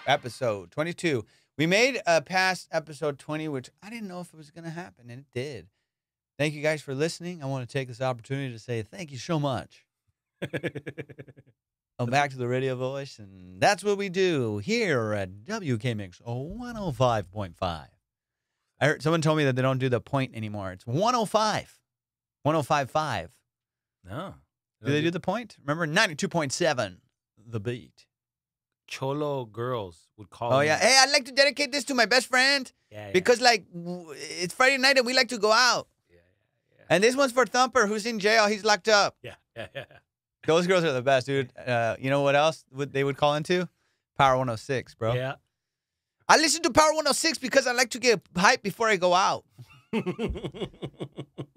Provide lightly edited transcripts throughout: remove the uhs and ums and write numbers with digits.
episode 22. We made past episode 20, which I didn't know if it was going to happen, and it did. Thank you guys for listening. I want to take this opportunity to say thank you so much. I'm back to the radio voice, and that's what we do here at WKMix 105.5. I heard someone told me that they don't do the point anymore. It's 105. 105.5. No. Do they do the point? Remember 92.7, the beat. Cholo girls would call. Oh, yeah. Hey, I'd like to dedicate this to my best friend. Yeah, yeah. Because, like, it's Friday night and we like to go out. Yeah. And this one's for Thumper, who's in jail. He's locked up. Yeah. Those girls are the best, dude. You know what else they would call into? Power 106, bro. Yeah. I listen to Power 106 because I like to get hyped before I go out.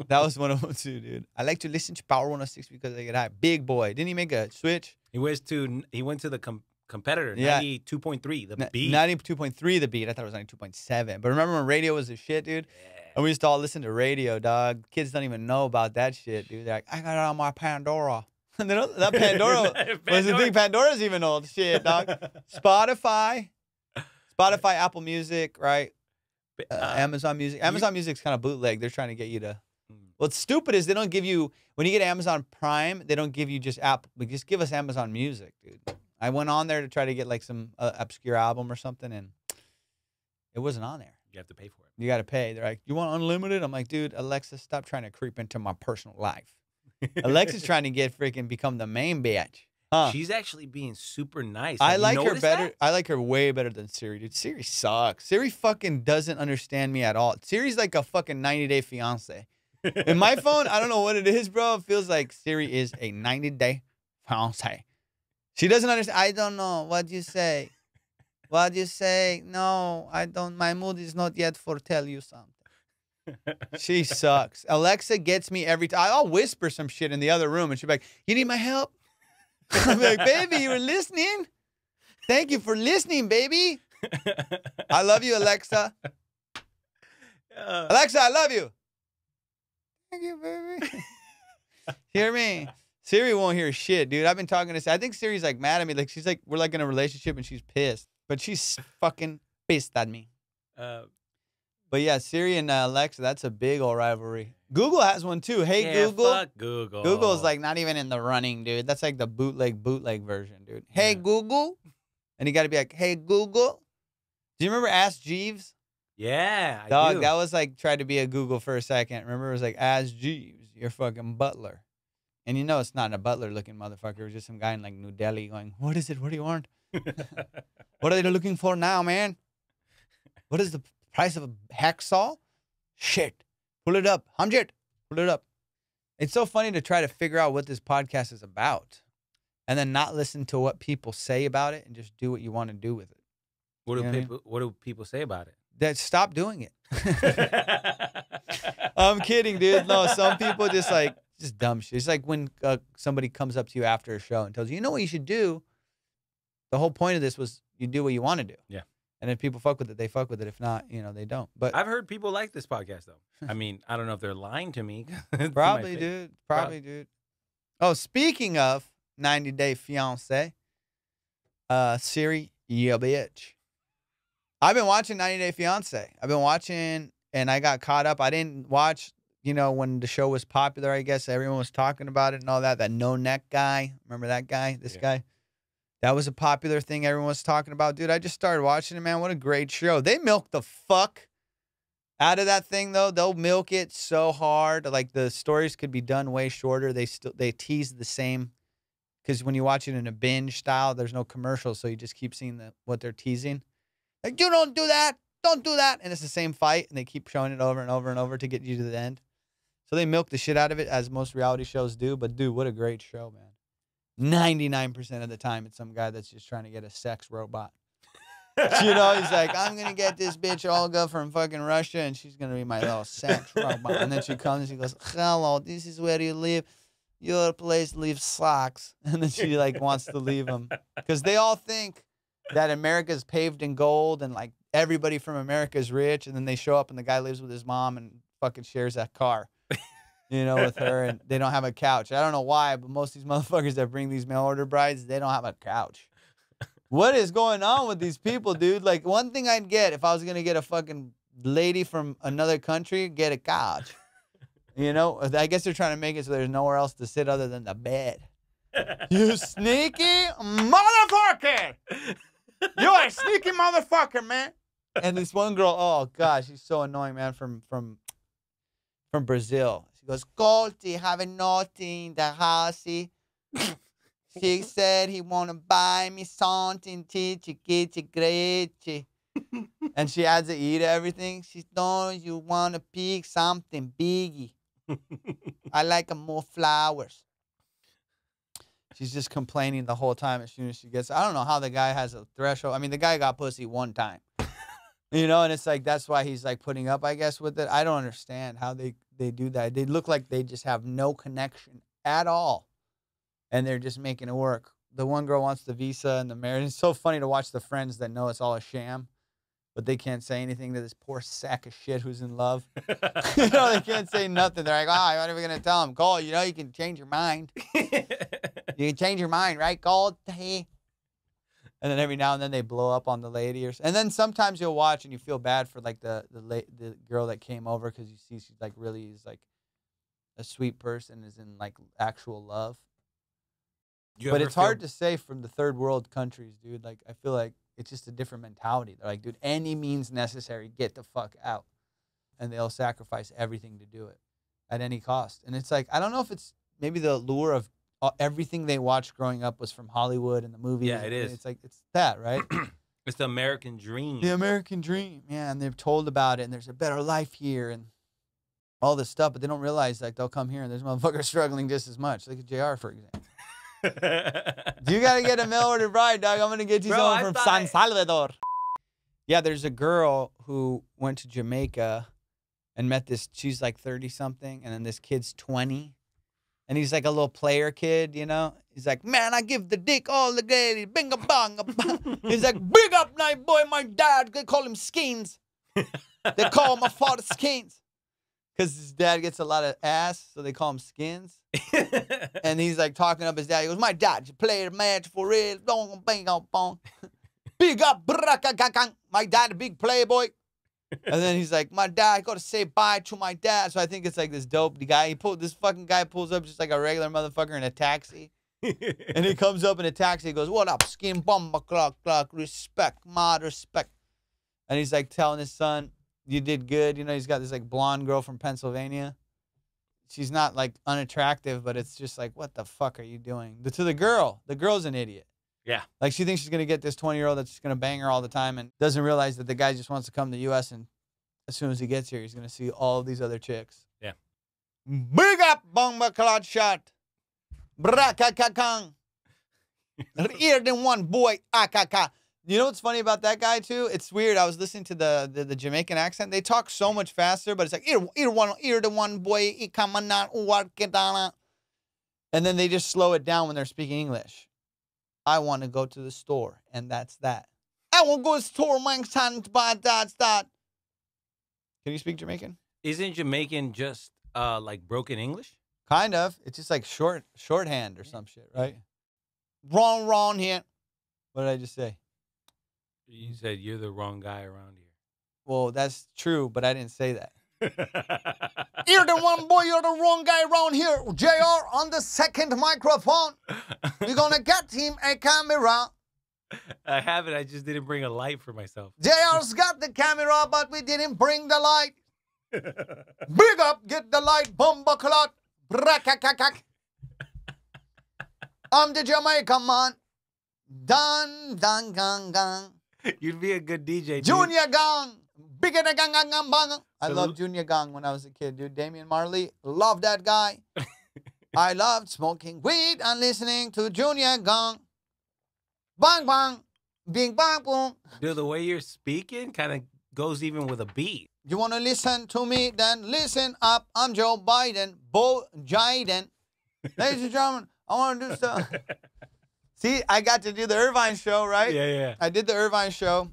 That was one of them too, dude. I like to listen to Power 106 because I get hyped. Big boy. Didn't he make a switch? He went to the competitor, Yeah. 92.3, the beat. 92.3 the beat. I thought it was 92.7. But remember when radio was the shit, dude? Yeah. And we used to all listen to radio, dog. Kids don't even know about that shit, dude. They're like, I got it on my Pandora. And they don't, that Pandora was the thing. Pandora's even old shit, dog. Spotify, Apple Music, right? Amazon Music. Amazon Music's kind of bootleg. They're trying to get you to. What's stupid is they don't give you, when you get Amazon Prime, they don't give you just app. Like, just give us Amazon Music, dude. I went on there to try to get like some obscure album or something, and it wasn't on there. You have to pay for it. You got to pay. They're like, you want unlimited? I'm like, dude, Alexa, stop trying to creep into my personal life. Alexa's trying to become the main bitch. Huh. She's actually being super nice. I like her better. That? I like her way better than Siri, dude. Siri sucks. Siri fucking doesn't understand me at all. Siri's like a fucking 90-day fiance. In my phone, I don't know what it is, bro. It feels like Siri is a 90-day fiance. She doesn't understand. I don't know. What'd you say? What'd you say? No, I don't. My mood is not yet for tell you something. She sucks. Alexa gets me every time. I'll whisper some shit in the other room, and she'll be like, you need my help? I'm like, baby, you were listening? Thank you for listening, baby. I love you, Alexa. Alexa, I love you. Thank you, baby. Hear me? Siri won't hear shit, dude. I've been talking to. I think Siri's like mad at me. Like she's like, we're like in a relationship, and she's pissed. But she's fucking pissed at me. But yeah, Siri and Alexa, that's a big old rivalry. Google has one too. Hey, yeah, Google. Fuck Google. Google's like not even in the running, dude. That's like the bootleg version, dude. Hey, Google. And you got to be like, hey, Google. Do you remember Ask Jeeves? Yeah, I Dog, do. that was like, tried to be a Google for a second. Remember, it was like, Ask Jeeves, your fucking butler. And you know it's not a butler-looking motherfucker. It was just some guy in like New Delhi going, what is it? What do you want? What are they looking for now, man? What is the price of a hacksaw? Shit. Pull it up. Hamjit. Pull it up. It's so funny to try to figure out what this podcast is about and then not listen to what people say about it and just do what you want to do with it. What do people say about it? That stop doing it. I'm kidding, dude. No, some people just dumb shit. It's like when somebody comes up to you after a show and tells you, you know what you should do? The whole point of this was you do what you want to do. Yeah. And if people fuck with it, they fuck with it. If not, they don't. But I've heard people like this podcast, though. I mean, I don't know if they're lying to me. Probably, dude. Probably, dude. Oh, speaking of 90-Day Fiancé, Siri, yeah, bitch. I've been watching 90-Day Fiancé. I've been watching, and I got caught up. I didn't watch, when the show was popular, I guess. Everyone was talking about it and all that. That no-neck guy. Remember that guy? This guy? That was a popular thing everyone was talking about. Dude, I just started watching it, man. What a great show. They milk the fuck out of that thing, though. They'll milk it so hard. Like, the stories could be done way shorter. They tease the same. Because when you watch it in a binge style, there's no commercials, so you just keep seeing what they're teasing. Like, you don't do that. Don't do that. And it's the same fight, and they keep showing it over and over and over to get you to the end. So they milk the shit out of it, as most reality shows do. But, dude, what a great show, man. 99% of the time, it's some guy that's just trying to get a sex robot. He's like, I'm going to get this bitch Olga from fucking Russia, and she's going to be my little sex robot. And then she comes and she goes, hello, this is where you live. Your place leaves socks. And then she, wants to leave them. Because they all think that America's paved in gold and, everybody from America is rich. And then they show up, and the guy lives with his mom and fucking shares that car. With her, and they don't have a couch. I don't know why, but most of these motherfuckers that bring these mail order brides, they don't have a couch. What is going on with these people, dude? Like, one thing I'd get if I was going to get a fucking lady from another country, get a couch. You know? I guess they're trying to make it so there's nowhere else to sit other than the bed. You sneaky motherfucker! You're a sneaky motherfucker, man. And this one girl, oh, gosh, she's so annoying, man, from Brazil. She goes, Goldie, having nothing in the house. She said he want to buy me something, and she adds an E to everything. She knows you want to pick something biggie. I like more flowers. She's just complaining the whole time as soon as she gets. I don't know how the guy has a threshold. I mean, the guy got pussy one time. You know, and it's like, that's why he's like putting up, I guess, with it. I don't understand how they do that. They look like they just have no connection at all. And they're just making it work. The one girl wants the visa and the marriage. It's so funny to watch the friends that know it's all a sham, but they can't say anything to this poor sack of shit who's in love. You know, they can't say nothing. They're like, oh, what are we going to tell him? Cole, you know, you can change your mind. You can change your mind, right, Gold? And then every now and then they blow up on the lady. And then sometimes you'll watch and you feel bad for, like, the girl that came over because you see she's, like, really is, like, a sweet person, is in, like, actual love. But it's hard to say from the third world countries, dude. Like, I feel like it's just a different mentality. They're like, dude, any means necessary, get the fuck out. And they'll sacrifice everything to do it at any cost. And it's like, I don't know if it's maybe the allure of everything they watched growing up was from Hollywood and the movies. Yeah, it is. It's like, it's that, right? It's the American dream. The American dream. Yeah, and they're told about it, and there's a better life here, and all this stuff, but they don't realize, like, they'll come here, and there's motherfuckers struggling just as much. Look at JR, for example. You got to get a mail order bride, dog. I'm going to get you someone from San Salvador. Yeah, there's a girl who went to Jamaica and met this, she's like 30-something, and then this kid's 20. And he's like a little player kid, you know? He's like, man, I give the dick all the day. Binga bang. He's like, big up night boy, my dad. They call him Skeens. They call my father Skeens. Because his dad gets a lot of ass, so they call him Skins. And he's like talking up his dad. He goes, my dad, you played a match for real. Big up, my dad, a big playboy. And then he's like, my dad, I got to say bye to my dad. So I think it's like this dope guy. This fucking guy pulls up just like a regular motherfucker in a taxi. And he comes up in a taxi. He goes, what up, Skin Bomba Clock, respect, mod, respect. And he's like telling his son, you did good. You know, he's got this like blonde girl from Pennsylvania. She's not like unattractive, but it's just like, what the fuck are you doing? To the girl's an idiot. Yeah. Like, she thinks she's going to get this 20-year-old that's just going to bang her all the time and doesn't realize that the guy just wants to come to the U.S. and as soon as he gets here, he's going to see all of these other chicks. Yeah. Big up, bomba clot shot. Brakakakang. Ear than one boy, akaka. You know what's funny about that guy, too? It's weird. I was listening to the Jamaican accent. They talk so much faster, but it's like, ear the one boy, and then they just slow it down when they're speaking English. I want to go to the store, and that's that. I want to go to the store, man. Can you speak Jamaican? Isn't Jamaican just like broken English? Kind of. It's just like shorthand or some shit, right? Wrong here. What did I just say? You said you're the wrong guy around here. Well, that's true, but I didn't say that. You're the one boy, you're the wrong guy around here. JR on the second microphone. We're going to get him a camera. I have it. I just didn't bring a light for myself. JR's got the camera, but we didn't bring the light. Big up, get the light, bomba clot. I'm the Jamaican man. Dun, dun, gang, gang. You'd be a good DJ, dude. Junior Gang. Bigger than gang, gang, gang, bang. I loved Junior Gang when I was a kid, dude. Damian Marley. Loved that guy. I loved smoking weed and listening to Junior Gang. Bang, bang. Bing, bang, boom. Dude, the way you're speaking kind of goes even with a beat. You want to listen to me? Then listen up. I'm Joe Biden. Bo Jiden. Ladies and gentlemen, I want to do stuff. See, I got to do the Irvine show, right? Yeah. I did the Irvine show.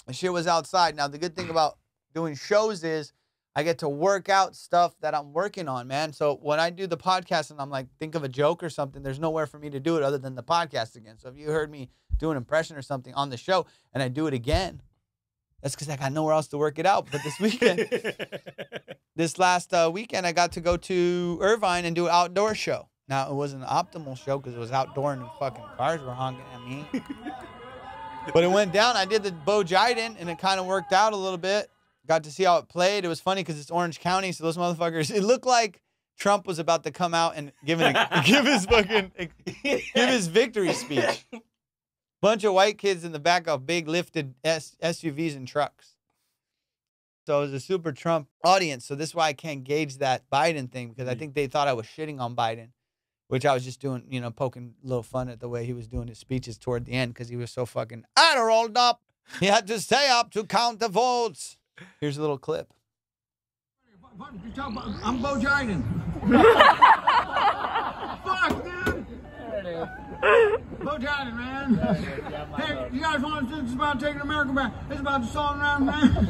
The shit was outside. Now, the good thing about doing shows is I get to work out stuff that I'm working on, man. So when I do the podcast and I'm like, think of a joke or something, there's nowhere for me to do it other than the podcast again. So if you heard me do an impression or something on the show and I do it again, that's because I got nowhere else to work it out. But this weekend, this last weekend, I got to go to Irvine and do an outdoor show. Now, it wasn't an optimal show because it was outdoor and the fucking cars were honking at me. But it went down. I did the Bo Jiden, and it kind of worked out a little bit. Got to see how it played. It was funny because it's Orange County, so those motherfuckers, it looked like Trump was about to come out and give his victory speech. Bunch of white kids in the back of big lifted SUVs and trucks. So it was a super Trump audience. So this is why I can't gauge that Biden thing, because I think they thought I was shitting on Biden, which I was just doing, you know, poking a little fun at the way he was doing his speeches toward the end because he was so fucking rolled up. He had to stay up to count the votes. Here's a little clip. I'm Bo Jiden. Fuck, dude. Bo Jiden, man. Hey, you guys want to? It's about taking America back. It's about the song around, man. Dude,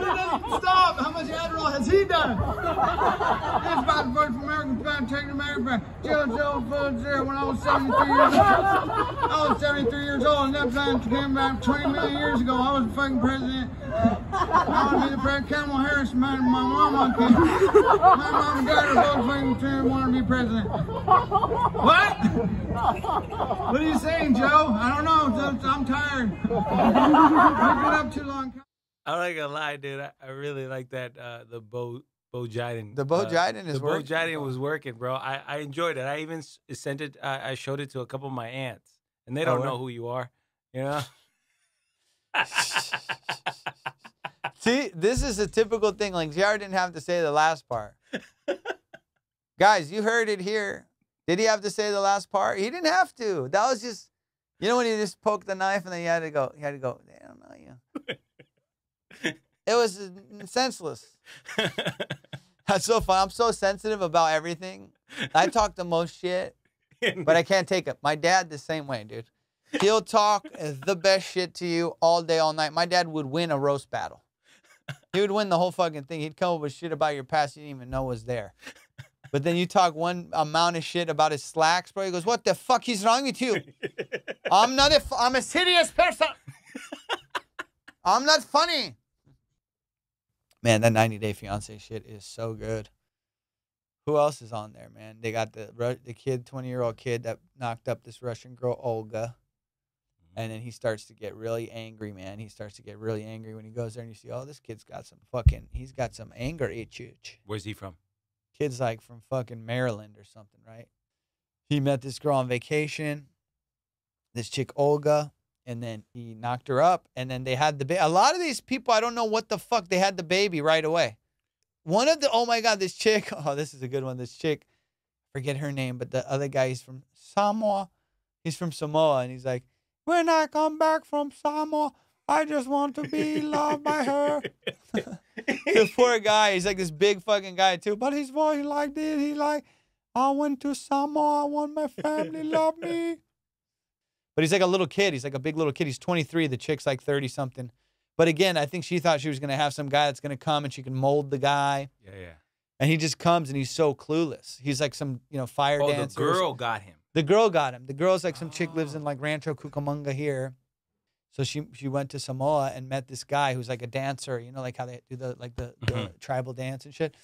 it doesn't stop. How much Adderall has he done? It's about the vote for America. It's about taking America back. Joe voted there when I was 73 years old. I was 73 years old, and that plan came back 20 million years ago. I was the fucking president. I want to be the president. Kamala Harris, my mama came. My mom and dad are both fucking want to be president. What? What are you saying, Joe? I don't know. I'm tired. I've been up too long. I'm not gonna lie, dude. I really like that the Bo Jiden. The Bo Jiden is working. The Bo Jiden was working, bro. I enjoyed it. I even sent it. I showed it to a couple of my aunts, and they don't know who you are. You know. See, this is a typical thing. Like, JR didn't have to say the last part. Guys, you heard it here. Did he have to say the last part? He didn't have to. That was just, you know, when he just poked the knife and then he had to go, I don't know you. It was senseless. That's so fun. I'm so sensitive about everything. I talk the most shit, but I can't take it. My dad, the same way, dude. He'll talk the best shit to you all day, all night. My dad would win a roast battle. He would win the whole fucking thing. He'd come up with shit about your past you didn't even know was there. But then you talk one amount of shit about his slacks, bro. He goes, what the fuck is wrong with you? I'm a serious person. I'm not funny. Man, that 90 Day Fiancé shit is so good. Who else is on there, man? They got the kid, 20-year-old kid that knocked up this Russian girl, Olga. And then he starts to get really angry, man. He starts to get really angry when he goes there and you see, oh, this kid's got he's got some anger issues. Where's he from? Kid's like from fucking Maryland or something, right? He met this girl on vacation, this chick Olga, and then he knocked her up, and then they had the baby. A lot of these people, I don't know what the fuck, they had the baby right away. One of the, oh my God, this chick, oh, this is a good one. This chick, forget her name, but the other guy, he's from Samoa. He's from Samoa, and he's like, when I come back from Samoa, I just want to be loved by her. The poor guy, he's like this big fucking guy too, but his voice like this. He's like, I went to Samoa, I want my family love me. But he's like a little kid. He's like a big little kid. He's 23. The chick's like 30 something. But again, I think she thought she was going to have some guy that's going to come and she can mold the guy. Yeah. And he just comes and he's so clueless. He's like some, fire dancer. The girl got him. The girl got him. The girl's like some chick lives in like Rancho Cucamonga here. So she went to Samoa and met this guy who's like a dancer, like how they do the tribal dance and shit.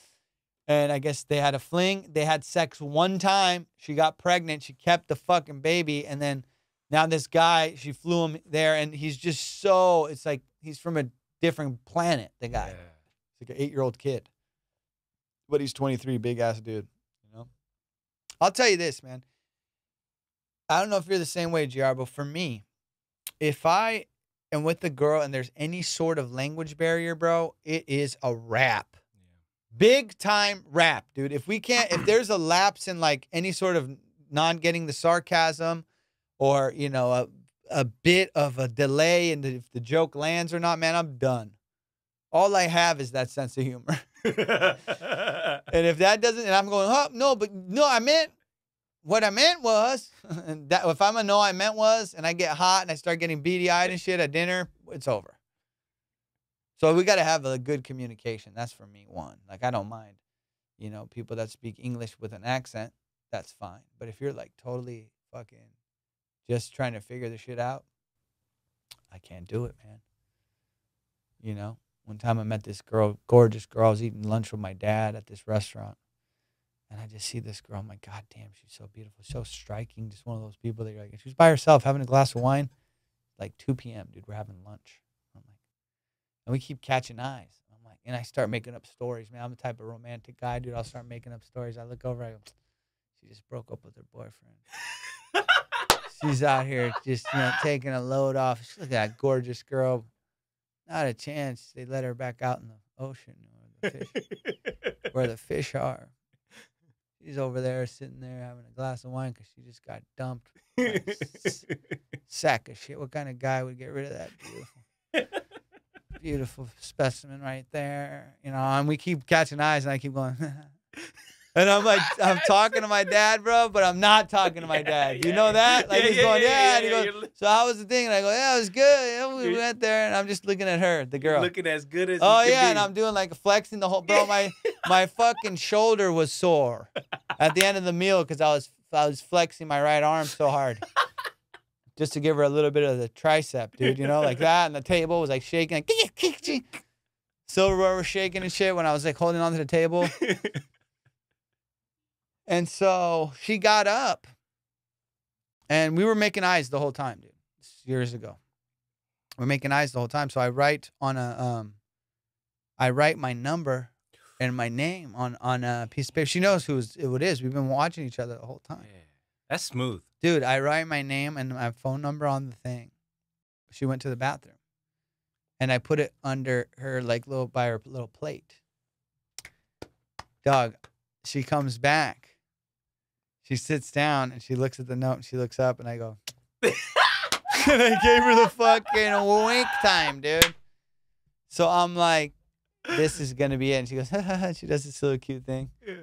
And I guess they had a fling. They had sex one time. She got pregnant. She kept the fucking baby. And then now this guy, she flew him there. And he's just so, it's like he's from a different planet, the guy. Yeah. It's like an 8-year-old kid. But he's 23, big ass dude. I'll tell you this, man. I don't know if you're the same way, JR, but for me, if I am with the girl and there's any sort of language barrier, bro, it is a wrap. Yeah. Big time wrap, dude. If there's a lapse in like any sort of non-getting the sarcasm or, a bit of a delay in if the joke lands or not, man, I'm done. All I have is that sense of humor. And if that doesn't, and I'm going, what I meant was, and that if I'm a no, I meant was, and I get hot and I start getting beady-eyed and shit at dinner, it's over. So we got to have a good communication. That's for me, one. Like, I don't mind, you know, people that speak English with an accent. That's fine. But if you're like totally fucking just trying to figure the shit out, I can't do it, man. You know, one time I met this girl, gorgeous girl. I was eating lunch with my dad at this restaurant. And I just see this girl. I'm like, God damn, she's so beautiful. So striking. Just one of those people that you're like, she was by herself having a glass of wine. Like 2 p.m., dude. We're having lunch. I'm like, and we keep catching eyes. I'm like, and I start making up stories, man. I'm the type of romantic guy, dude. I'll start making up stories. I look over, I go, she just broke up with her boyfriend. She's out here just, you know, taking a load off. Look at that gorgeous girl. Not a chance. They let her back out in the ocean where the fish are. She's over there sitting there having a glass of wine because she just got dumped. Like, sack of shit. What kind of guy would get rid of that beautiful specimen right there? You know, and we keep catching eyes, and I keep going. And I'm like, I'm talking to my dad, bro, but I'm not talking to my dad. You know that? Like, he's going, yeah. And he goes, so how was the thing? And I go, yeah, it was good. Yeah, we went there, and I'm just looking at her, the girl. Looking as good as oh, you yeah, can and I'm doing like flexing the whole, bro, my fucking shoulder was sore at the end of the meal because I was flexing my right arm so hard. Just to give her a little bit of the tricep, dude, you know, like that. And the table was like shaking. Like, silverware was shaking and shit when I was like holding onto the table. And so she got up, and we were making eyes the whole time, dude. This is years ago. We're making eyes the whole time. So I write on I write my number and my name on a piece of paper. She knows who it is. We've been watching each other the whole time. Yeah. That's smooth. Dude, I write my name and my phone number on the thing. She went to the bathroom, and I put it under her, like, by her little plate. Dog, she comes back. She sits down, and she looks at the note, and she looks up, and I go, and I gave her the fucking wink time, dude. So I'm like, this is going to be it. And she goes, she does this little cute thing. Yeah.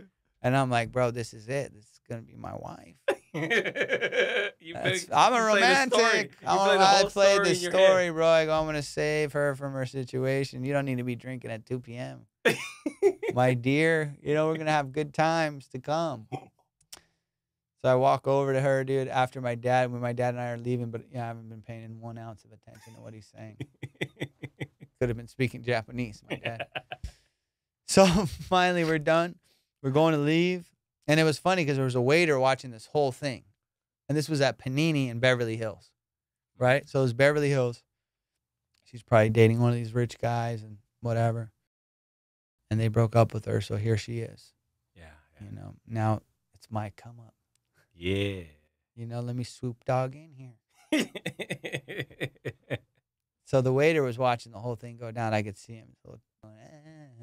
And I'm like, bro, this is it. This is going to be my wife. I'm a romantic. I played the story, bro. I go, I'm going to save her from her situation. You don't need to be drinking at 2 p.m. My dear, you know, we're going to have good times to come. So I walk over to her, dude, after when my dad and I are leaving, but yeah, I haven't been paying 1 ounce of attention to what he's saying. Could have been speaking Japanese, my dad. So finally we're done. We're going to leave. And it was funny because there was a waiter watching this whole thing. And this was at Panini in Beverly Hills, right? So it was Beverly Hills. She's probably dating one of these rich guys and whatever. And they broke up with her, so here she is. Yeah. You know, now it's my come up. Yeah. You know, let me swoop dog in here. So the waiter was watching the whole thing go down. I could see him. So,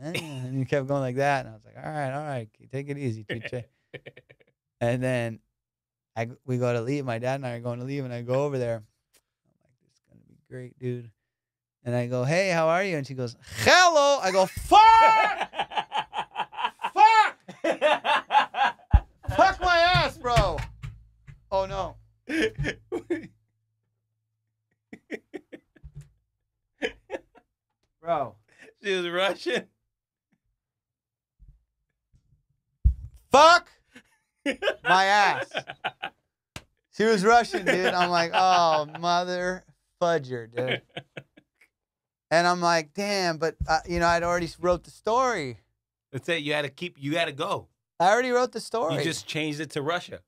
and he kept going like that. And I was like, all right, take it easy, TJ. And then we go to leave. My dad and I are going to leave, and I go over there. I'm like, this is going to be great, dude. And I go, hey, how are you? And she goes, hello. I go, fuck! Fuck! Fuck my ass, bro. Oh, no. Bro. She was Russian. Fuck my ass. She was Russian, dude. I'm like, oh, mother fudger, dude. And I'm like, damn, but, you know, I'd already wrote the story. That's it. You had to go. I already wrote the story. You just changed it to Russia.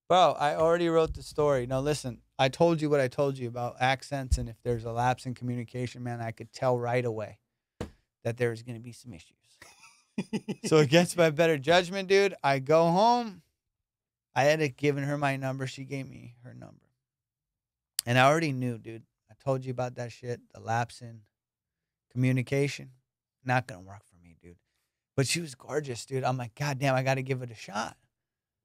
Bro, I already wrote the story. Now, listen, I told you what I told you about accents, and if there's a lapse in communication, man, I could tell right away that there's going to be some issues. So against my better judgment, dude, I go home. I had given her my number. She gave me her number. And I already knew, dude. I told you about that shit, the lapse in communication. Not going to work for me, dude. But she was gorgeous, dude. I'm like, God damn, I got to give it a shot.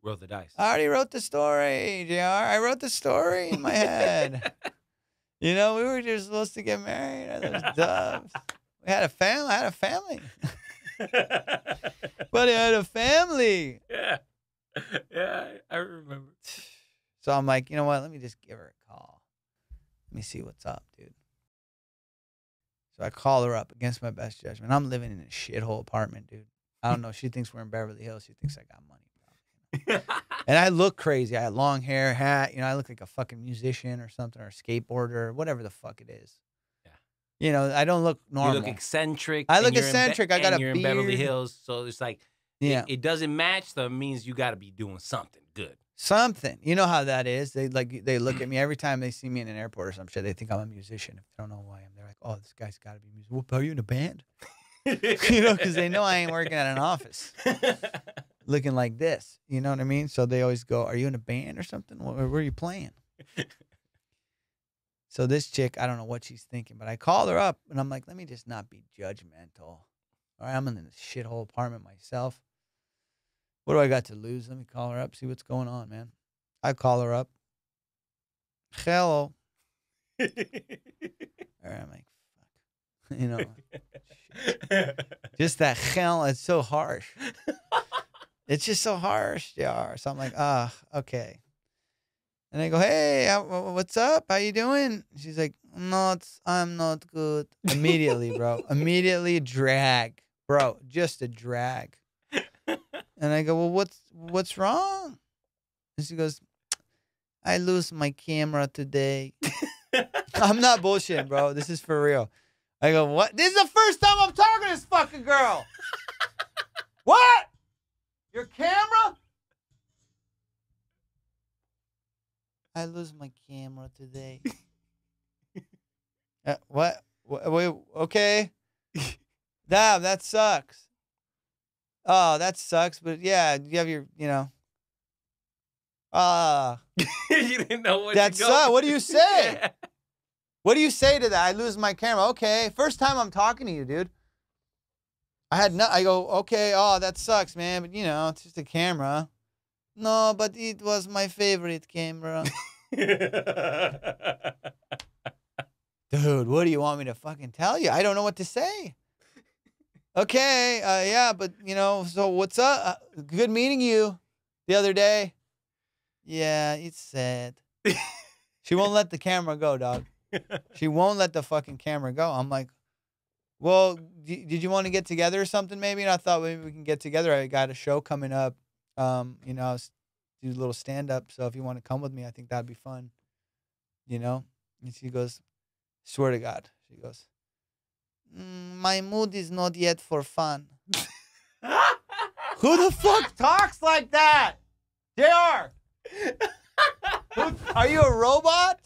Roll the dice. I already wrote the story, JR. I wrote the story in my head. You know, we were just supposed to get married. Those doves. We had a family. I had a family. But I had a family. Yeah. Yeah, I remember. So I'm like, you know what? Let me just give her a call. Let me see what's up, dude. So I call her up against my best judgment. I'm living in a shithole apartment, dude. I don't know. She thinks we're in Beverly Hills. She thinks I got money. And I look crazy. I had long hair, hat. You know, I look like a fucking musician or something, or a skateboarder, or whatever the fuck it is. Yeah. You know, I don't look normal. You look eccentric. I look eccentric. I got a beard. beard. You're in Beverly Hills, so it's like, yeah, it doesn't match. Though, it means you got to be doing something good. Something. You know how that is. They look at me every time they see me in an airport or some shit. They think I'm a musician. If they don't know who I am, they're like, "Oh, this guy's got to be a musician. Well, are you in a band?" You know, because they know I ain't working at an office. Looking like this, you know what I mean? So they always go, "Are you in a band or something? Where are you playing?" So this chick, I don't know what she's thinking, but I called her up and I'm like, "Let me just not be judgmental. All right, I'm in this shithole apartment myself. What do I got to lose? Let me call her up, see what's going on, man." I call her up. Hello. All right, I'm like, fuck. You know, shit. Just that hell, it's so harsh. It's just so harsh, yeah. So I'm like, okay. And I go, "Hey, what's up? How you doing?" She's like, I'm not good. Immediately, bro. Immediately drag. Bro, just a drag. And I go, "Well, what's wrong?" And she goes, "I lose my camera today." I'm not bullshitting, bro. This is for real. I go, "What? This is the first time I'm talking to this fucking girl." What? Your camera? "I lose my camera today." What? Wait, okay. Damn, that sucks. Oh, that sucks. But yeah, you have your, you know. You didn't know what that to go. sucks. What do you say? Yeah. What do you say to that? "I lose my camera." Okay, first time I'm talking to you, dude. I go, "Okay, oh, that sucks, man, but you know, it's just a camera." "No, but it was my favorite camera." Dude, what do you want me to fucking tell you? I don't know what to say. Okay, yeah, but you know, so what's up? Good meeting you the other day. Yeah, it's sad. She won't let the camera go, dog. She won't let the fucking camera go. I'm like, "Well, did you want to get together or something maybe?" And I thought maybe we can get together. I got a show coming up. You know, do a little stand-up. So if you want to come with me, I think that'd be fun. You know? And she goes, swear to God. She goes, "My mood is not yet for fun." Who the fuck talks like that? JR. Are you a robot?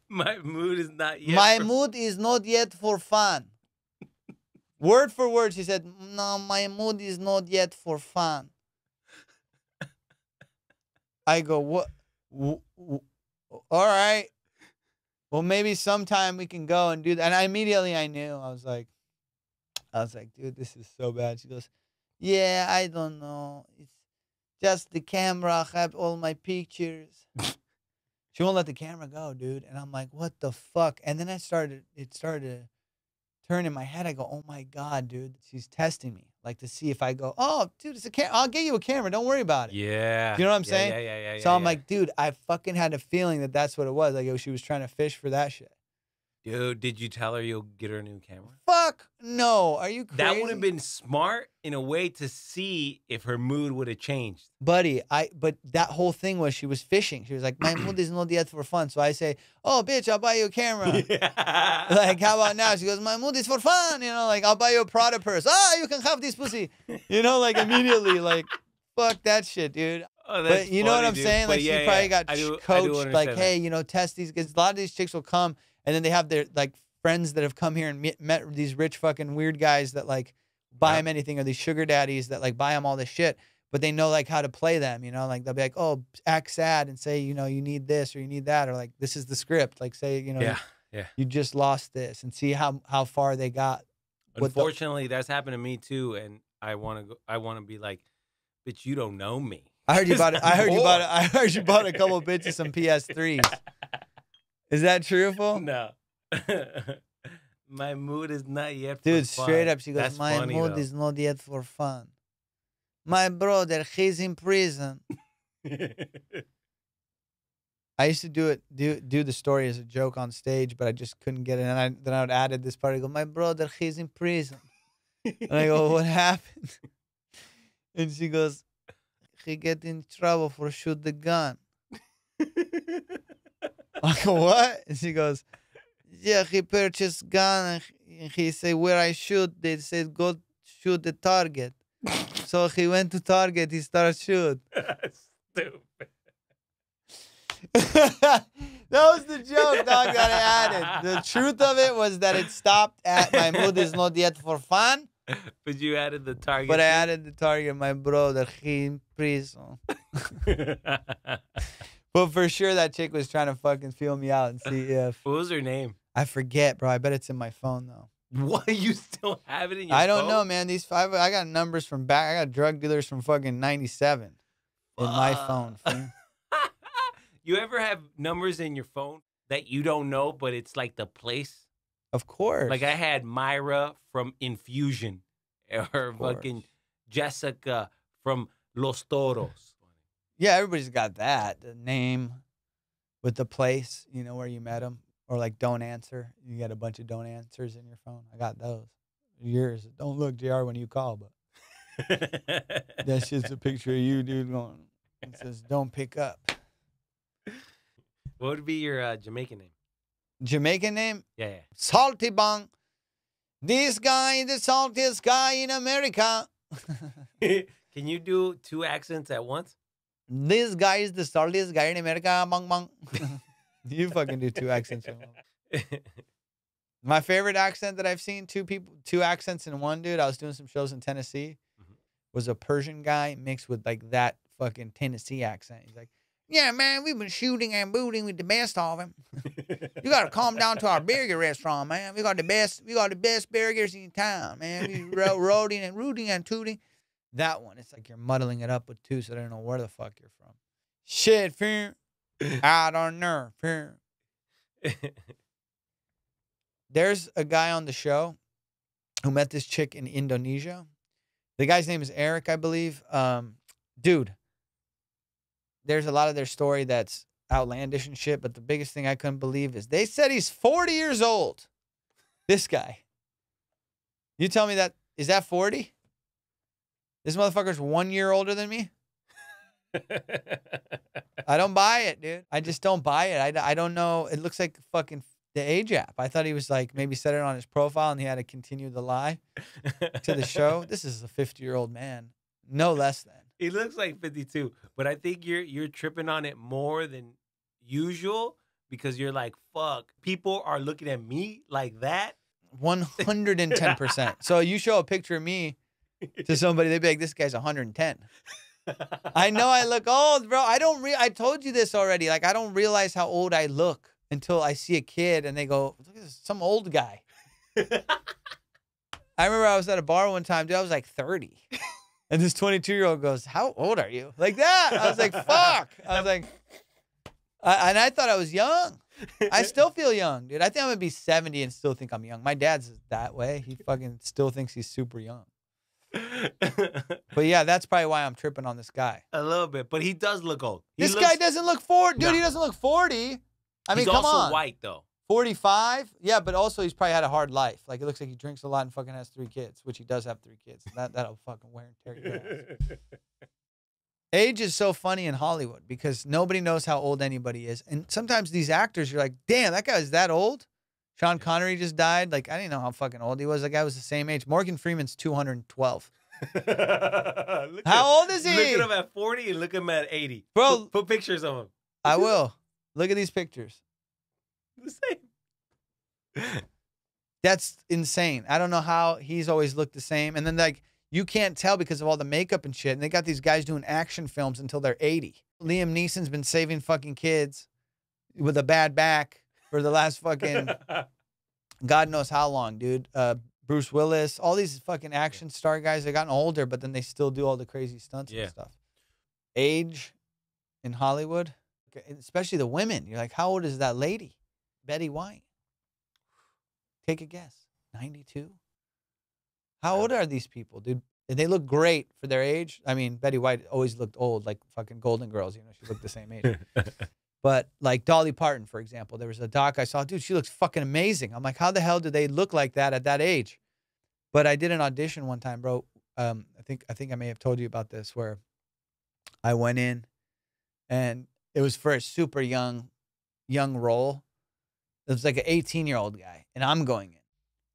My mood is not yet. My mood is not yet for fun. Word for word, she said, "No, my mood is not yet for fun." I go, "What? All right. Well, maybe sometime we can go and do that." And I knew. I was like, "Dude, this is so bad." She goes, "Yeah, I don't know. It's just the camera. I have all my pictures." She won't let the camera go, dude. And I'm like, "What the fuck?" And then it started to turn in my head. I go, "Oh my God, dude. She's testing me. Like to see if I go, 'Oh, dude, it's a camera. I'll get you a camera. Don't worry about it.'" Yeah. You know what I'm saying? Yeah. So I'm like, dude, I fucking had a feeling that that's what it was. Like, she was trying to fish for that shit. Dude, did you tell her you'll get her a new camera? Fuck no. Are you crazy? That would have been smart in a way to see if her mood would have changed. Buddy, but that whole thing was she was fishing. She was like, "My mood is not yet for fun." So I say, "Oh, bitch, I'll buy you a camera." Yeah. Like, how about now? She goes, "My mood is for fun." You know, like, "I'll buy you a Prada purse." "Ah, you can have this pussy." You know, like immediately, like, fuck that shit, dude. Oh, but you know what I'm saying? Like, yeah, she probably got coached, like, that. "Hey, you know, test these." Because a lot of these chicks will come and then they have their like friends that have come here and met these rich fucking weird guys that like buy them anything, or these sugar daddies that like buy them all this shit, but they know like how to play them, you know, like they'll be like, "Oh, act sad and say, you know, you need this or you need that," or like, "This is the script." Like, say, you know, you just lost this, and see how far they got. Unfortunately, that's happened to me too, and I want to be like, "Bitch, you don't know me." I heard you bought it. I heard you bought a couple of bitches some PS3s. Is that true, fool? No. My mood is not yet for Dude, fun. straight up, she goes, That's "My funny, mood though. is not yet for fun. My brother, he's in prison." I used to do the story as a joke on stage, but I just couldn't get it. And then I would add this part. I go, my brother, he's in prison. And I go, what happened? And she goes, he get in trouble for shoot the gun. I go, what? And she goes, yeah, he purchased gun. And he said, where I shoot, they said, go shoot the target. So he went to target. He started shoot. Stupid. That was the joke, dog, that I added. The truth of it was that it stopped at my mood is not yet for fun. But you added the target. But I added the target, my brother, he in prison. But for sure, that chick was trying to fucking feel me out and see if. What was her name? I forget, bro. I bet it's in my phone, though. What? You still have it in your phone? I don't know, man. These five, I got numbers from back. I got drug dealers from fucking 97 in my phone. You ever have numbers in your phone that you don't know, but it's like the place? Of course. Like I had Myra from Infusion, or fucking Jessica from Los Toros. Yeah, everybody's got that. The name with the place, you know, where you met them. Or like don't answer. You got a bunch of don't answers in your phone. I got those. Yours. Don't look, JR, when you call, but that's just a picture of you, dude, going. It says don't pick up. What would be your Jamaican name? Jamaican name? Yeah. Salty Bong. This guy is the saltiest guy in America. Can you do 2 accents at once? This guy is the saltiest guy in America. Bong bong. You fucking do 2 accents in one. My favorite accent that I've seen, 2 accents in one, dude. I was doing some shows in Tennessee. Was a Persian guy mixed with like that fucking Tennessee accent. He's like, yeah, man, we've been shooting and booting with the best of them. You got to come down to our burger restaurant, man. We got the best burgers in town, man. We rooting and tooting. That one, it's like you're muddling it up with 2, so I don't know where the fuck you're from. Shit, fam. I don't know, fam. There's a guy on the show who met this chick in Indonesia. The guy's name is Eric, I believe. Dude, there's a lot of their story that's outlandish and shit, but the biggest thing I couldn't believe is they said he's 40 years old. This guy. You tell me that, is that 40? This motherfucker's 1 year older than me? I don't buy it, dude. I just don't buy it. I don't know. It looks like fucking the age app. I thought he was like, maybe set it on his profile and he had to continue the lie to the show. This is a 50-year-old man. No less than. He looks like 52, but I think you're tripping on it more than usual because you're like, fuck, people are looking at me like that. 110%. So you show a picture of me to somebody, they'd be like, this guy's 110. I know I look old, bro. I told you this already. Like, I don't realize how old I look until I see a kid and they go, look at this, some old guy. I remember I was at a bar one time, dude, I was like 30. And this 22-year-old goes, how old are you? Like that. I was like, fuck. I was like, and I thought I was young. I still feel young, dude. I think I'm going to be 70 and still think I'm young. My dad's that way. He fucking still thinks he's super young. But yeah, that's probably why I'm tripping on this guy. A little bit, but he does look old. This guy doesn't look 40. Dude, he doesn't look 40. I mean, come on. He's also white, though. 45? Yeah, but also he's probably had a hard life. Like, it looks like he drinks a lot and fucking has 3 kids, which he does have 3 kids. That'll fucking wear and tear your ass. Age is so funny in Hollywood because nobody knows how old anybody is. And sometimes these actors, you're like, damn, that guy's that old? Sean Connery just died. Like, I didn't know how fucking old he was. That guy was the same age. Morgan Freeman's 212. How old is he? Look at him at 40 and look at him at 80. Bro, put pictures of him. I will. Look at these pictures. The same. That's insane. I don't know how he's always looked the same. And then, like, you can't tell because of all the makeup and shit. And they got these guys doing action films until they're 80. Liam Neeson's been saving fucking kids with a bad back for the last fucking God knows how long, dude. Bruce Willis, all these fucking action star guys, they've gotten older, but then they still do all the crazy stunts and stuff. Age in Hollywood, especially the women. You're like, how old is that lady? Betty White. Take a guess. 92? How old are these people, dude? And they look great for their age. I mean, Betty White always looked old, like fucking Golden Girls. You know, she looked the same age. But like Dolly Parton, for example, there was a doc I saw. Dude, she looks fucking amazing. I'm like, how the hell do they look like that at that age? But I did an audition one time, bro. I think I may have told you about this, where I went in and it was for a super young role. It was like an 18-year-old guy, and I'm going in.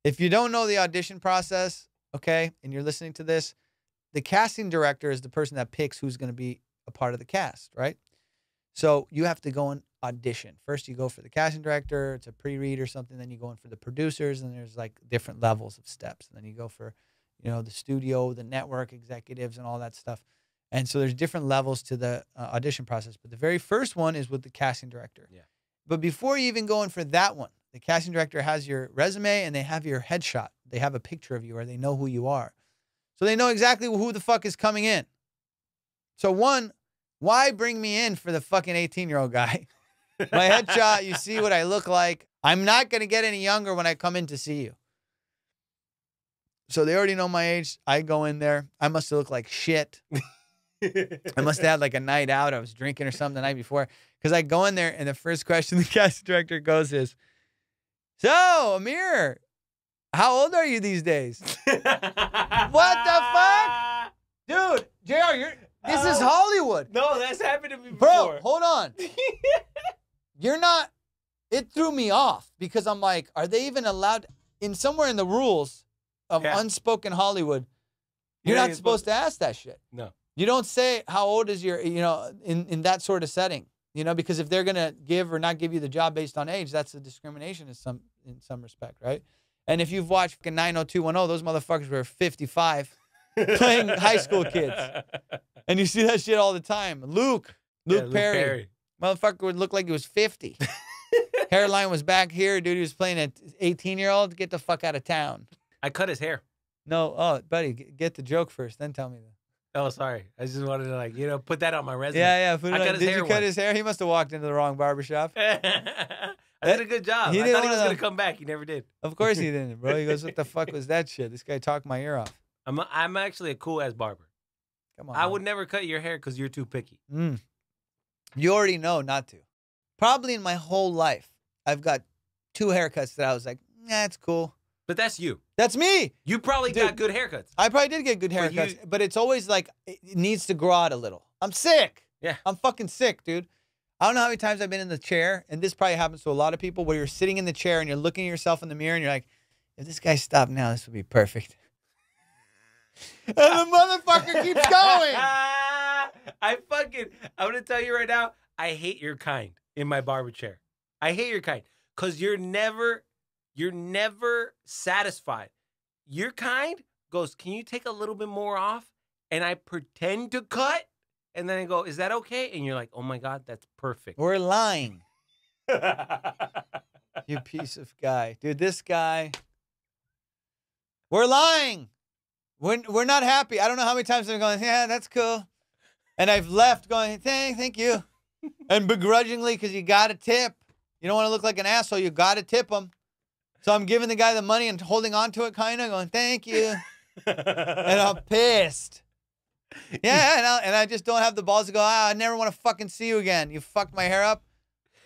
If you don't know the audition process, okay, and you're listening to this, the casting director is the person that picks who's going to be a part of the cast, right? So you have to go and audition. First, you go for the casting director. It's a pre-read or something. Then you go in for the producers, and there's like different levels of steps. And then you go for, the studio, the network executives, and all that stuff. And so there's different levels to the audition process. But the very first one is with the casting director. Yeah. But before you even go in for that one, the casting director has your resume and they have your headshot. They have a picture of you, or they know who you are. So they know exactly who the fuck is coming in. So one, why bring me in for the fucking 18-year-old guy? My headshot, you see what I look like. I'm not going to get any younger when I come in to see you. So they already know my age. I go in there. I must have looked like shit. I must have had like a night out. I was drinking or something the night before. Because I go in there and the first question the casting director goes is, so, Amir, how old are you these days? What the fuck? Dude, JR, this is Hollywood. No, that's happened to me before. Bro, hold on. It threw me off because I'm like, are they even allowed somewhere in the rules of unspoken Hollywood, you're not supposed to ask that shit. No. You don't say how old is your, in that sort of setting, because if they're going to give or not give you the job based on age, that's a discrimination in some respect, right? And if you've watched 90210, those motherfuckers were 55 playing high school kids. And you see that shit all the time. Luke Perry. Motherfucker would look like he was 50. Hairline was back here. Dude, he was playing an 18-year-old. Get the fuck out of town. I cut his hair. No, buddy, get the joke first, then tell me that. Oh, sorry. I just wanted to, put that on my resume. Yeah. Did you cut his hair? He must have walked into the wrong barbershop. I did a good job. I thought he was going to come back. He never did. Of course he didn't, bro. He goes, what the fuck was that shit? This guy talked my ear off. I'm actually a cool-ass barber. Come on. I would never cut your hair because you're too picky. You already know not to. Probably in my whole life, I've got 2 haircuts that I was like, nah, it's cool. But that's you. That's me. You probably got good haircuts. I probably did get good haircuts, but it's always like, it needs to grow out a little. I'm sick. Yeah. I'm fucking sick, dude. I don't know how many times I've been in the chair, and this probably happens to a lot of people, where you're sitting in the chair and you're looking at yourself in the mirror and you're like, if this guy stopped now, this would be perfect. And the motherfucker keeps going. I'm going to tell you right now, I hate your kind in my barber chair. I hate your kind because you're never satisfied. Your kind goes, can you take a little bit more off? And I pretend to cut. And then I go, is that okay? And you're like, oh my God, that's perfect. We're lying. You piece of guy. Dude, this guy. We're lying. We're not happy. I don't know how many times I'm going, yeah, that's cool. And I've left going, thank you. And begrudgingly, because you got to tip. You don't want to look like an asshole. You got to tip them. So I'm giving the guy the money and holding on to it, kind of going, thank you. And I'm pissed. Yeah, and I just don't have the balls to go, I never want to fucking see you again. You fucked my hair up.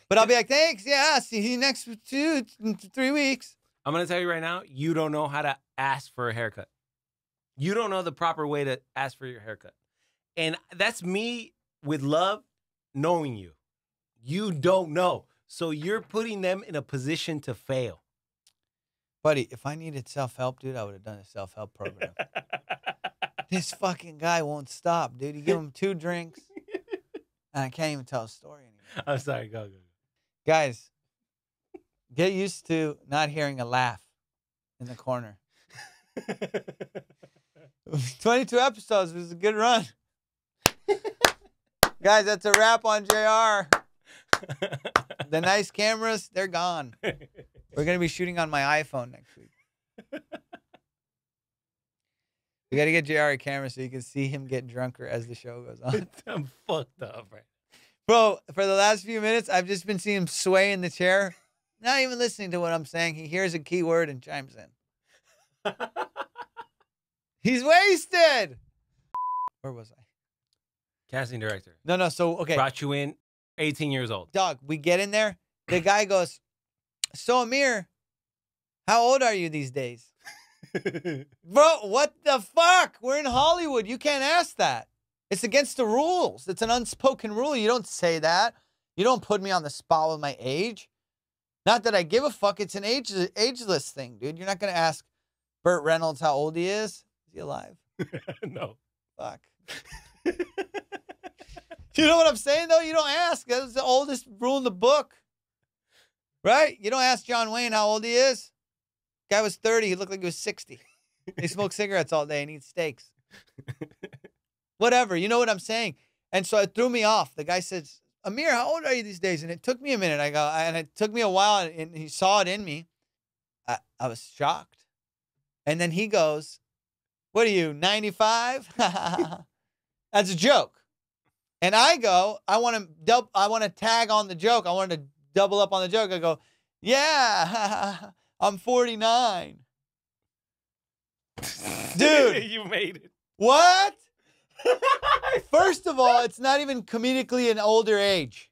But I'll be like, thanks. Yeah, see you next 3 weeks. I'm going to tell you right now, you don't know how to ask for a haircut. You don't know the proper way to ask for your haircut. And that's me with love knowing you. You don't know. So you're putting them in a position to fail. Buddy, if I needed self-help, dude, I would have done a self-help program. This fucking guy won't stop, dude. You give him 2 drinks, and I can't even tell a story anymore. I'm sorry. Go. Guys, get used to not hearing a laugh in the corner. 22 episodes. It was a good run. Guys, that's a wrap on JR. The nice cameras, they're gone. We're going to be shooting on my iPhone next week. We got to get JR a camera so you can see him get drunker as the show goes on. I'm fucked up, right? Bro, for the last few minutes, I've just been seeing him sway in the chair. Not even listening to what I'm saying. He hears a key word and chimes in. He's wasted. Where was I? Casting director. No. So, okay. Brought you in. 18 years old. Dog, we get in there. The guy goes, so Amir, how old are you these days? Bro, what the fuck? We're in Hollywood. You can't ask that. It's against the rules. It's an unspoken rule. You don't say that. You don't put me on the spot with my age. Not that I give a fuck. It's an ageless thing, dude. You're not going to ask Burt Reynolds how old he is. Is he alive? No. Fuck. You know what I'm saying, though? You don't ask. That's the oldest rule in the book. Right? You don't ask John Wayne how old he is. Guy was 30. He looked like he was 60. He smoked cigarettes all day and eats steaks. Whatever. You know what I'm saying? And so it threw me off. The guy says, Amir, how old are you these days? And it took me a minute. And it took me a while, and he saw it in me. I was shocked. And then he goes, what are you, 95? That's a joke. And I go, I want to tag on the joke. I wanted to double up on the joke. I go, yeah, I'm 49. Dude. You made it. What? First of all, it's not even comedically an older age.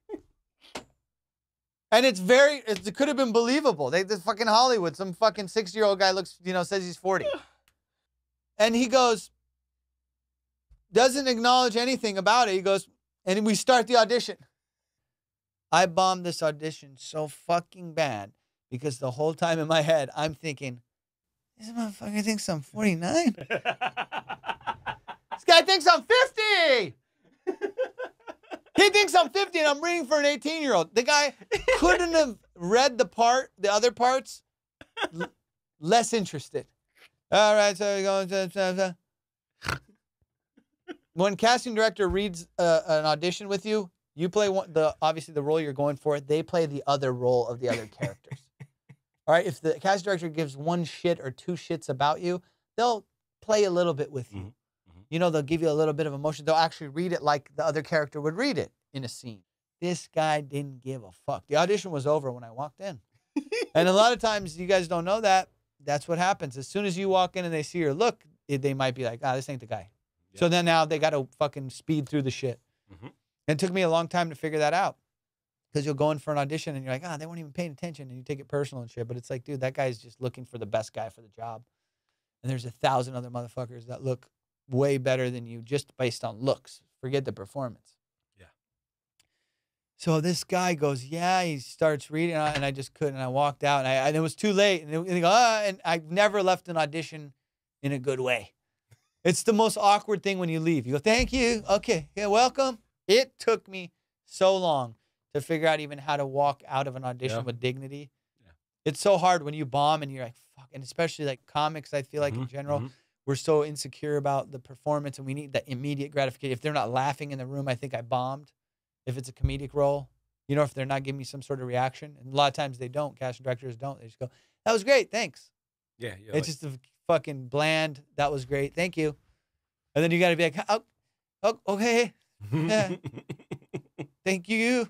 And it could have been believable. This fucking Hollywood, some fucking 60-year-old guy looks, says he's 40. And he goes, doesn't acknowledge anything about it. He goes, and we start the audition. I bombed this audition so fucking bad because the whole time in my head, I'm thinking, this motherfucker thinks I'm 49. This guy thinks I'm 50. He thinks I'm 50 and I'm reading for an 18-year-old. The guy couldn't have read the other parts, less interested. All right, so we're going. When casting director reads an audition with you, you play obviously the role you're going for. They play the other role of the other characters. All right, if the casting director gives one shit or two shits about you, they'll play a little bit with you. Mm-hmm. They'll give you a little bit of emotion. They'll actually read it like the other character would read it in a scene. This guy didn't give a fuck. The audition was over when I walked in. And a lot of times, you guys don't know that. That's what happens. As soon as you walk in and they see your look, they might be like, this ain't the guy. Yeah. So then now they got to fucking speed through the shit. Mm-hmm. And it took me a long time to figure that out. Because you'll go in for an audition and you're like, they weren't even paying attention. And you take it personal and shit. But it's like, dude, that guy's just looking for the best guy for the job. And there's 1,000 other motherfuckers that look way better than you just based on looks. Forget the performance. Yeah. So this guy goes, he starts reading, and I just couldn't. And I walked out, and it was too late. And they go, and I've never left an audition in a good way. It's the most awkward thing when you leave. You go, thank you. Okay, yeah, welcome. It took me so long to figure out even how to walk out of an audition with dignity. Yeah. It's so hard when you bomb and you're like, fuck. And especially like comics, I feel like in general, we're so insecure about the performance and we need that immediate gratification. If they're not laughing in the room, I think I bombed. If it's a comedic role, if they're not giving me some sort of reaction. And a lot of times they don't. Casting directors don't. They just go, that was great. Thanks. Yeah. It's just a fucking bland, that was great. Thank you. And then you got to be like, okay. Yeah. Thank you.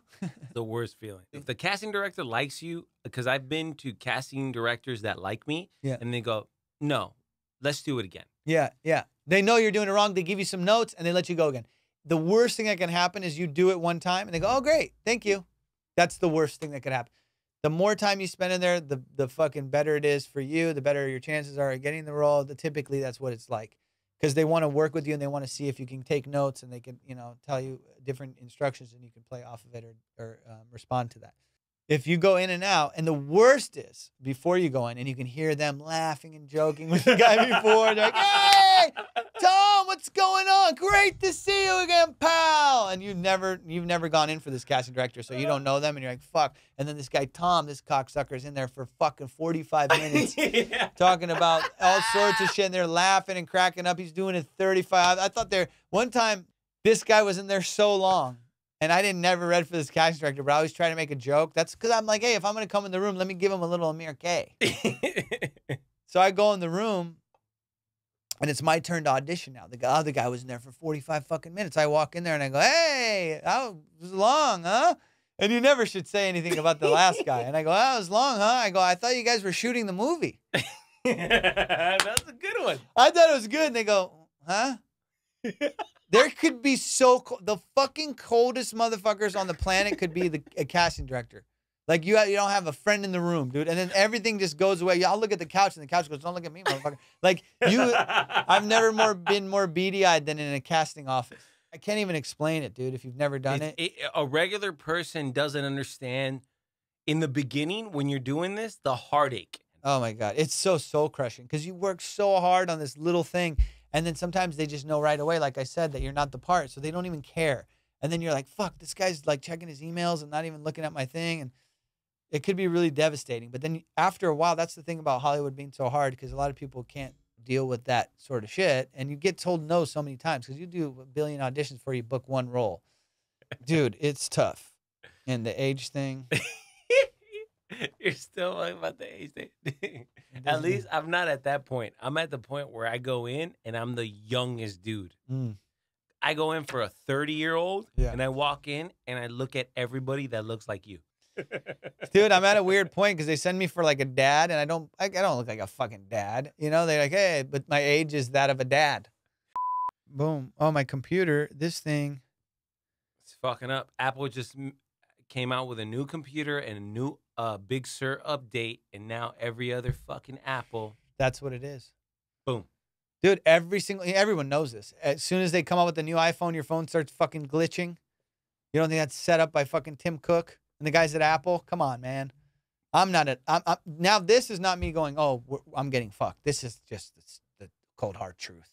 The worst feeling. If the casting director likes you, because I've been to casting directors that like me, and they go, no, let's do it again. Yeah. They know you're doing it wrong. They give you some notes, and they let you go again. The worst thing that can happen is you do it one time, and they go, oh, great, thank you. That's the worst thing that could happen. The more time you spend in there, the fucking better it is for you, the better your chances are of getting the role. Typically, that's what it's like. Because they want to work with you and they want to see if you can take notes and they can, tell you different instructions and you can play off of it or respond to that. If you go in and out, and the worst is before you go in and you can hear them laughing and joking with the guy before. They're like, hey, Tom, what's going on? Great to see you again, pal. And you've never gone in for this casting director, so you don't know them and you're like, fuck. And then this guy, Tom, this cocksucker is in there for fucking 45 minutes talking about all sorts of shit and they're laughing and cracking up. He's doing it 35. I thought one time this guy was in there so long. And I never read for this casting director, but I always try to make a joke. That's because I'm like, hey, if I'm going to come in the room, let me give him a little Amir K. So I go in the room, and it's my turn to audition now. The other guy was in there for 45 fucking minutes. I walk in there, and I go, hey, that was long, huh? And you never should say anything about the last guy. And I go, that was long, huh? I go, I thought you guys were shooting the movie. That's a good one. I thought it was good. And they go, huh? There could be the fucking coldest motherfuckers on the planet could be a casting director. Like you don't have a friend in the room, dude, and then everything just goes away. I'll look at the couch, and the couch goes, "Don't look at me, motherfucker." Like I've never been more beady-eyed than in a casting office. I can't even explain it, dude. If you've never done it, a regular person doesn't understand. In the beginning, when you're doing this, the heartache. Oh my God, it's so soul crushing because you work so hard on this little thing, and then sometimes they just know right away, like I said, that you're not the part, so they don't even care. And then you're like, "Fuck, this guy's like checking his emails and not even looking at my thing," and it could be really devastating. But then after a while, that's the thing about Hollywood being so hard because a lot of people can't deal with that sort of shit, and you get told no so many times because you do a billion auditions before you book one role. Dude, it's tough. And the age thing. You're still talking about the age thing. At least I'm not at that point. I'm at the point where I go in and I'm the youngest dude. I go in for a 30-year-old and I walk in and I look at everybody that looks like you. Dude, I'm at a weird point because they send me for like a dad and I don't look like a fucking dad. You know, they're like, "Hey, but my age is that of a dad." Boom. Oh, my computer, this thing. It's fucking up. Apple just came out with a new computer and a new Big Sur update, and now every other fucking Apple. That's what it is. Boom. Dude, everyone knows this. As soon as they come out with the new iPhone, your phone starts fucking glitching. You don't think that's set up by fucking Tim Cook and the guys at Apple? Come on, man. Now this is not me going, "Oh, I'm getting fucked." This is just the cold hard truth.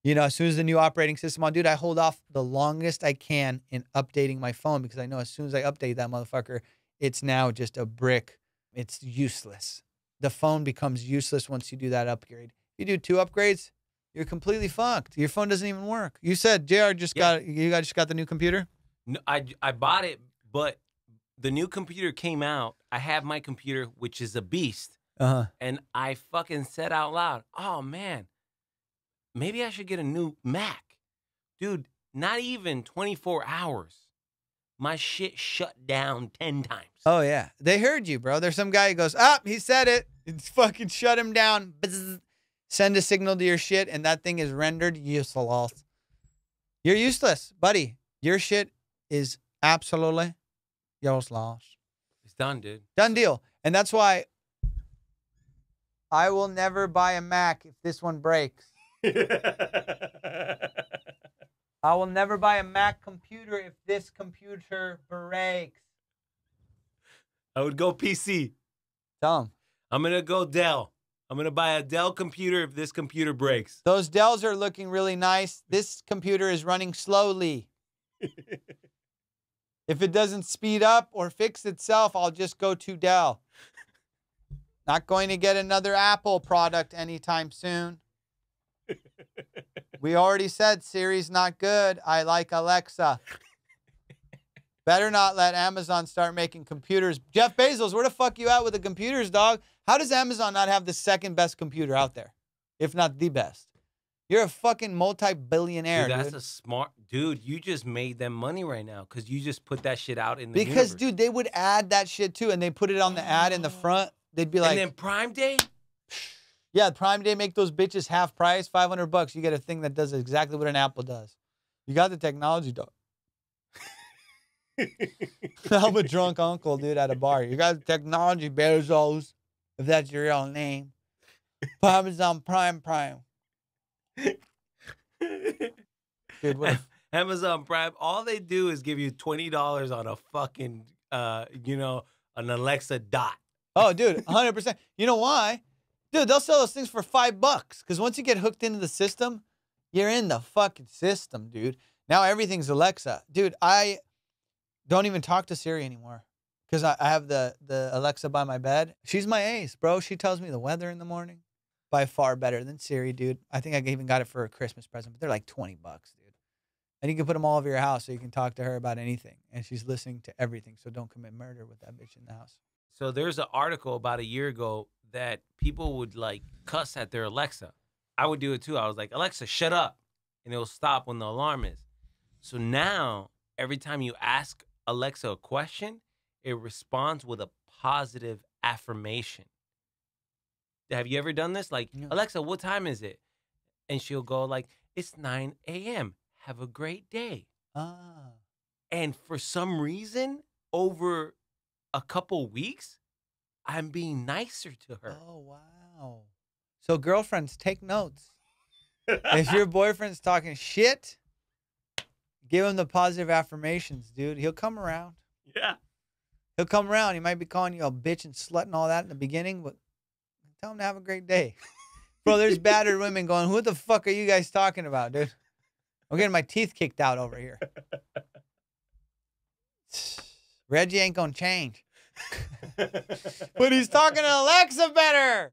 You know, as soon as the new operating system on, dude, I hold off the longest I can in updating my phone because I know as soon as I update that motherfucker, it's now just a brick. It's useless. The phone becomes useless once you do that upgrade. If you do 2 upgrades, you're completely fucked. Your phone doesn't even work. You said JR just got the new computer? No, I bought it, but the new computer came out. I have my computer, which is a beast. And I fucking said out loud, "Oh man, maybe I should get a new Mac." Dude, not even 24 hours. My shit shut down 10 times. Oh, yeah. They heard you, bro. There's some guy who goes, he said it. It's fucking shut him down. Bzz. Send a signal to your shit, and that thing is rendered useless. You're useless, buddy. Your shit is absolutely useless. It's done, dude. Done deal. And that's why I will never buy a Mac if this one breaks. I will never buy a Mac computer if this computer breaks. I would go PC. Tell him. I'm going to go Dell. I'm going to buy a Dell computer if this computer breaks. Those Dells are looking really nice. This computer is running slowly. If it doesn't speed up or fix itself, I'll just go to Dell. Not going to get another Apple product anytime soon. We already said Siri's not good. I like Alexa. Better not let Amazon start making computers. Jeff Bezos, where the fuck you at with the computers, dog? How does Amazon not have the second best computer out there, if not the best? You're a fucking multi-billionaire, dude. That's a smart... Dude, you just made them money right now because you just put that shit out in the Because, universe. dude, they would add that shit too, and they put it on the ad in the front. They'd be like... And then Prime Day? Yeah, Prime Day, make those bitches half price, $500. You get a thing that does exactly what an Apple does. You got the technology, dog. I'm a drunk uncle, dude, at a bar. You got the technology, Bezos, if that's your real name. Amazon Prime. Dude, what Amazon Prime, all they do is give you $20 on a fucking, an Alexa Dot. Oh, dude, 100%. You know why? Dude, they'll sell those things for $5 because once you get hooked into the system, you're in the fucking system, dude. Now everything's Alexa. Dude, I don't even talk to Siri anymore because I have the Alexa by my bed. She's my ace, bro. She tells me the weather in the morning. By far better than Siri, dude. I think I even got it for a Christmas present, but they're like $20, dude. And you can put them all over your house so you can talk to her about anything. And she's listening to everything, so don't commit murder with that bitch in the house. So there's an article about a year ago that people would like cuss at their Alexa. I would do it too. I was like, "Alexa, shut up." And it will stop when the alarm is. So now every time you ask Alexa a question, it responds with a positive affirmation. Have you ever done this? Like, No. "Alexa, what time is it?" And she'll go like, "It's 9 a.m. have a great day. Ah. And for some reason, over a couple weeks, I'm being nicer to her. Oh, wow. So girlfriends, take notes. If your boyfriend's talking shit, give him the positive affirmations, dude. He'll come around. Yeah. He'll come around. He might be calling you a bitch and slut and all that in the beginning, but tell him to have a great day. Bro, there's battered women going, who the fuck are you guys talking about, dude? I'm getting my teeth kicked out over here. Reggie ain't gonna change. But he's talking to Alexa better.